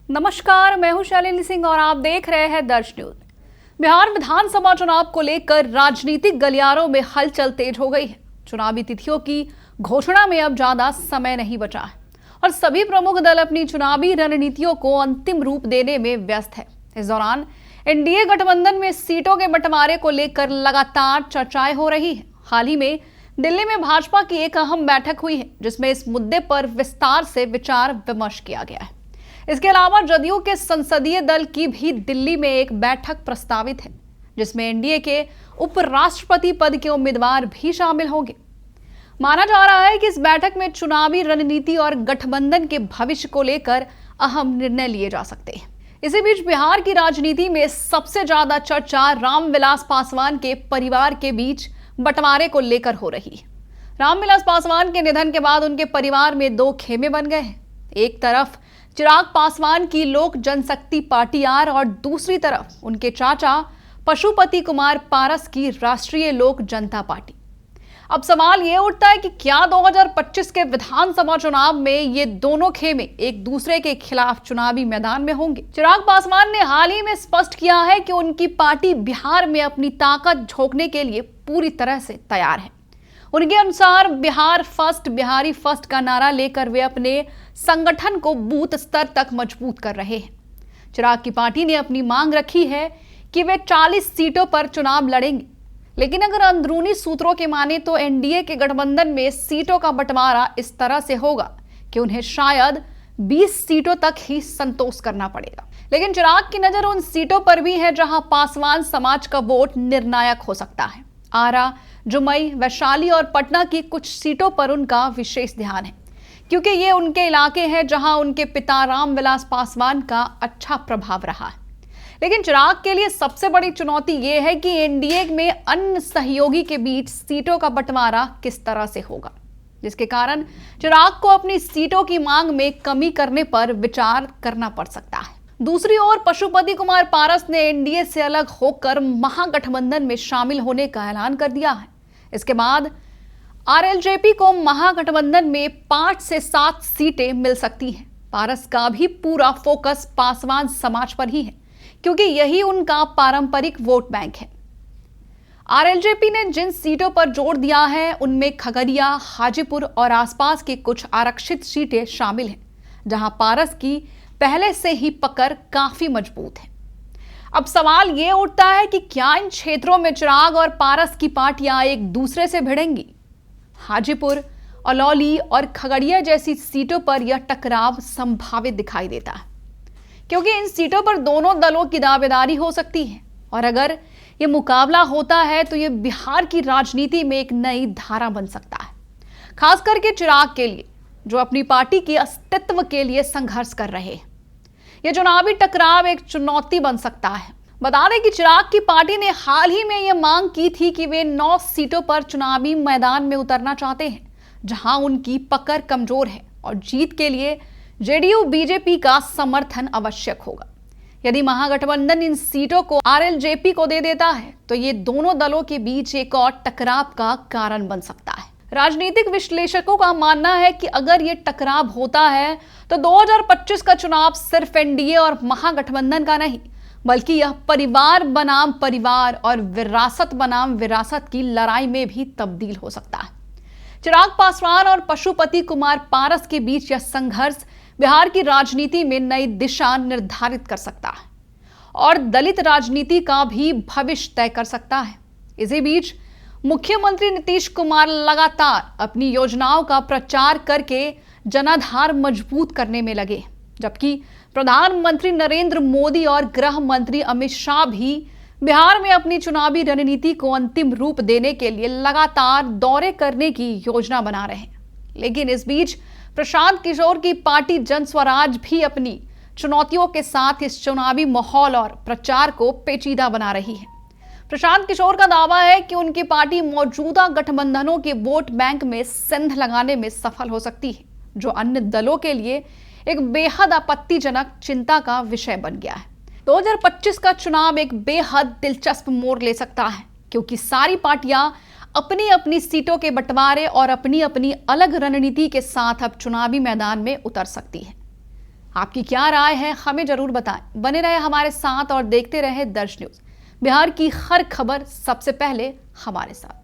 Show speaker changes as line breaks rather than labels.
नमस्कार, मैं हूं शालिनी सिंह और आप देख रहे हैं दर्श न्यूज। बिहार विधानसभा चुनाव को लेकर राजनीतिक गलियारों में हलचल तेज हो गई है। चुनावी तिथियों की घोषणा में अब ज्यादा समय नहीं बचा है और सभी प्रमुख दल अपनी चुनावी रणनीतियों को अंतिम रूप देने में व्यस्त है। इस दौरान एनडीए गठबंधन में सीटों के बंटवारे को लेकर लगातार चर्चाएं हो रही है। हाल ही में दिल्ली में भाजपा की एक अहम बैठक हुई है, जिसमें इस मुद्दे पर विस्तार से विचार विमर्श किया गया है। इसके अलावा जदयू के संसदीय दल की भी दिल्ली में एक बैठक प्रस्तावित है, जिसमें एनडीए के उपराष्ट्रपति पद के उम्मीदवार भी शामिल होंगे। माना जा रहा है कि इस बैठक में चुनावी रणनीति और गठबंधन के भविष्य को लेकर अहम निर्णय लिए जा सकते हैं। इसी बीच बिहार की राजनीति में सबसे ज्यादा चर्चा रामविलास पासवान के परिवार के बीच बंटवारे को लेकर हो रही है। रामविलास पासवान के निधन के बाद उनके परिवार में दो खेमे बन गए हैं। एक तरफ चिराग पासवान की लोक जनशक्ति पार्टी आर और दूसरी तरफ उनके चाचा पशुपति कुमार पारस की राष्ट्रीय लोक जनता पार्टी। अब सवाल यह उठता है कि क्या 2025 के विधानसभा चुनाव में ये दोनों खेमे एक दूसरे के खिलाफ चुनावी मैदान में होंगे। चिराग पासवान ने हाल ही में स्पष्ट किया है कि उनकी पार्टी बिहार में अपनी ताकत झोंकने के लिए पूरी तरह से तैयार है। उनके अनुसार बिहार फर्स्ट, बिहारी फर्स्ट का नारा लेकर वे अपने संगठन को बूथ स्तर तक मजबूत कर रहे हैं। चिराग की पार्टी ने अपनी मांग रखी है कि वे 40 सीटों पर चुनाव लड़ेंगे, लेकिन अगर अंदरूनी सूत्रों के माने तो एनडीए के गठबंधन में सीटों का बंटवारा इस तरह से होगा कि उन्हें शायद 20 सीटों तक ही संतोष करना पड़ेगा। लेकिन चिराग की नजर उन सीटों पर भी है जहां पासवान समाज का वोट निर्णायक हो सकता है। आरा, जुमई, वैशाली और पटना की कुछ सीटों पर उनका विशेष ध्यान है, क्योंकि ये उनके इलाके हैं जहां उनके पिता रामविलास पासवान का अच्छा प्रभाव रहा है। लेकिन चिराग के लिए सबसे बड़ी चुनौती ये है कि एनडीए में अन्य सहयोगी के बीच सीटों का बंटवारा किस तरह से होगा, जिसके कारण चिराग को अपनी सीटों की मांग में कमी करने पर विचार करना पड़ सकता है। दूसरी ओर पशुपति कुमार पारस ने एनडीए से अलग होकर महागठबंधन में शामिल होने का ऐलान कर दिया है। इसके बाद आरएलजेपी को महागठबंधन में 5 से 7 सीटें मिल सकती हैं। पारस का भी पूरा फोकस पासवान समाज पर ही है, क्योंकि यही उनका पारंपरिक वोट बैंक है। आरएलजेपी ने जिन सीटों पर जोर दिया है उनमें खगड़िया, हाजीपुर और आसपास की कुछ आरक्षित सीटें शामिल हैं, जहां पारस की पहले से ही पकड़ काफी मजबूत है। अब सवाल यह उठता है कि क्या इन क्षेत्रों में चिराग और पारस की पार्टियां एक दूसरे से भिड़ेंगी। हाजीपुर, अलौली और खगड़िया जैसी सीटों पर यह टकराव संभावित दिखाई देता है, क्योंकि इन सीटों पर दोनों दलों की दावेदारी हो सकती है और अगर यह मुकाबला होता है तो यह बिहार की राजनीति में एक नई धारा बन सकता है, खास करके चिराग के लिए, जो अपनी पार्टी के अस्तित्व के लिए संघर्ष कर रहे हैं। यह चुनावी टकराव एक चुनौती बन सकता है। बता दें कि चिराग की पार्टी ने हाल ही में यह मांग की थी कि वे 9 सीटों पर चुनावी मैदान में उतरना चाहते हैं, जहां उनकी पकड़ कमजोर है और जीत के लिए जेडीयू बीजेपी का समर्थन आवश्यक होगा। यदि महागठबंधन इन सीटों को आरएलजेपी को दे देता है तो ये दोनों दलों के बीच एक और टकराव का कारण बन सकता है। राजनीतिक विश्लेषकों का मानना है कि अगर ये टकराव होता है तो 2025 का चुनाव सिर्फ एनडीए और महागठबंधन का नहीं, बल्कि यह परिवार बनाम परिवार और विरासत बनाम विरासत की लड़ाई में भी तब्दील हो सकता है। चिराग पासवान और पशुपति कुमार पारस के बीच यह संघर्ष बिहार की राजनीति में नई दिशा निर्धारित कर सकता है और दलित राजनीति का भी भविष्य तय कर सकता है। इसी बीच मुख्यमंत्री नीतीश कुमार लगातार अपनी योजनाओं का प्रचार करके जनाधार मजबूत करने में लगे, जबकि प्रधानमंत्री नरेंद्र मोदी और गृह मंत्री अमित शाह भी बिहार में अपनी चुनावी रणनीति को अंतिम रूप देने के लिए लगातार दौरे करने की योजना बना रहे हैं। लेकिन इस बीच प्रशांत किशोर की पार्टी जन स्वराज भी अपनी चुनौतियों के साथ इस चुनावी माहौल और प्रचार को पेचीदा बना रही है। प्रशांत किशोर का दावा है कि उनकी पार्टी मौजूदा गठबंधनों के वोट बैंक में सेंध लगाने में सफल हो सकती है, जो अन्य दलों के लिए एक बेहद आपत्तिजनक चिंता का विषय बन गया है। 2025 का चुनाव एक बेहद दिलचस्प मोड़ ले सकता है, क्योंकि सारी पार्टियां अपनी अपनी सीटों के बंटवारे और अपनी अपनी अलग रणनीति के साथ अब चुनावी मैदान में उतर सकती है। आपकी क्या राय है, हमें जरूर बताएं। बने रहे हमारे साथ और देखते रहे दर्श न्यूज। बिहार की हर खबर सबसे पहले हमारे साथ।